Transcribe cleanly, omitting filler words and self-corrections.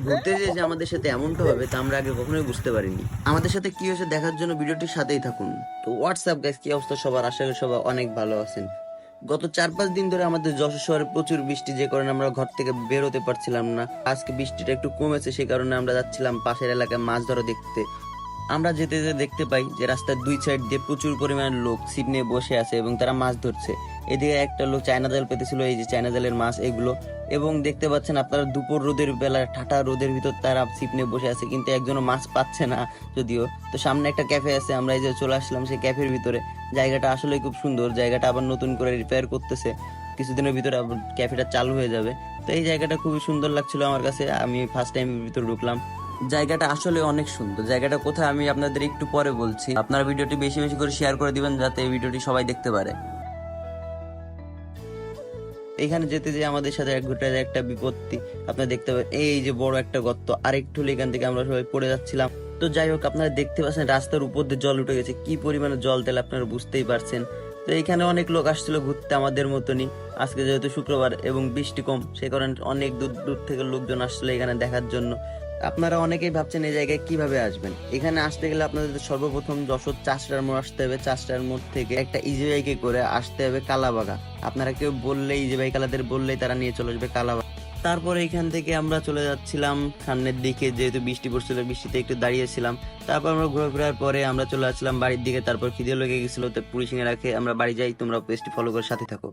ঘুরতে যেয়ে যে আমাদের সাথে এমনটা হবে তা আমরা আগে কখনোই বুঝতে পারিনি। আমাদের সাথে কি হয়েছে দেখার জন্য ভিডিওটির সাথেই থাকুন। তো হোয়াটসঅ্যাপ গাইস, কি অবস্থা সবার? আশা করি সবাই অনেক ভালো আছেন। গত 4-5 দিন ধরে আমাদের যশোর শহরে প্রচুর বৃষ্টি, যে কারণে আমরা ঘর থেকে বের হতে পারছিলাম না। আজকে বৃষ্টিটা একটু কমেছে, সেই কারণে আমরা যাচ্ছিলাম পাশের এলাকায় মাছ ধরা দেখতে। আমরা যেতে যেতে দেখতে পাই যে রাস্তার দুই সাইড দিয়ে প্রচুর পরিমাণে লোক ছিপ নিয়ে বসে আছে এবং তারা মাছ ধরছে। এদিকে একটা লোক চায়না জাল পেতেছিল, এই যে চায়না জালের মাছ এগুলো। এবং দেখতে পাচ্ছেন আপনারা দুপুর রোদের বেলা ঠাটা রোদের ভিতর তারা ছিপ নিয়ে বসে আছে, কিন্তু একজনও মাছ পাচ্ছে না যদিও। তো সামনে একটা ক্যাফে আছে, আমরা এই যে চলে আসলাম সেই ক্যাফের ভিতরে। জায়গাটা আসলে খুব সুন্দর, জায়গাটা আবার নতুন করে রিপেয়ার করতেছে, কিছুদিনের ভিতরে আবার ক্যাফেটা চালু হয়ে যাবে। তো এই জায়গাটা খুবই সুন্দর লাগছিল আমার কাছে, আমি ফার্স্ট টাইম ভিতরে ঢুকলাম। জায়গাটা আসলে অনেক সুন্দর। জায়গাটা কোথায় আমি আপনাদের একটু পরে বলছি, আপনারা ভিডিওটি বেশি বেশি করে শেয়ার করে দিবেন যাতে এই ভিডিওটি সবাই দেখতে পারে। এখানে যেতে যে আমাদের সাথে এক ঘটে যায় একটা বিপত্তি, আপনারা দেখতে পাবেন এই যে বড় একটা গর্ত, আরেকটু হলে এখান থেকে আমরা সবাই পড়ে যাচ্ছিলাম। তো যাই হোক, আপনারা দেখতে পাচ্ছেন রাস্তার উপর দিয়ে জল উঠে গেছে, কি পরিমাণে জল তেল আপনারা বুঝতেই পারছেন। তো এখানে অনেক লোক আসছিল ঘুরতে আমাদের মতনই। আজকে যেহেতু শুক্রবার এবং বৃষ্টি কম, সে কারণে অনেক দূর দূর থেকে লোকজন আসছিল এখানে দেখার জন্য। আপনারা অনেকেই ভাবছেন এই জায়গায় কিভাবে আসবেন। এখানে আসতে গেলে আপনাদের সর্বপ্রথম যশোর চাষড়ার মোড় আসতে হবে। চাষড়ার মোড় থেকে একটা ইজি বাইকে করে আসতে হবে কালাবাগা। আপনারা কেউ বললেই ইজি বাইক আলাদের বললেই তারা নিয়ে চলে আসবে কালাবাগা। তারপরে এখান থেকে আমরা চলে যাচ্ছিলাম সামনের দিকে, যেহেতু বৃষ্টি পড়ছিল বৃষ্টিতে একটু দাঁড়িয়েছিলাম। তারপর আমরা ঘোরাঘুরার পরে আমরা চলে আসছিলাম বাড়ির দিকে। তারপর খিদে লেগে গেছিল, তো পুলিশ রাখে আমরা বাড়ি যাই। তোমরা পেজটি ফলো করে সাথে থাকো।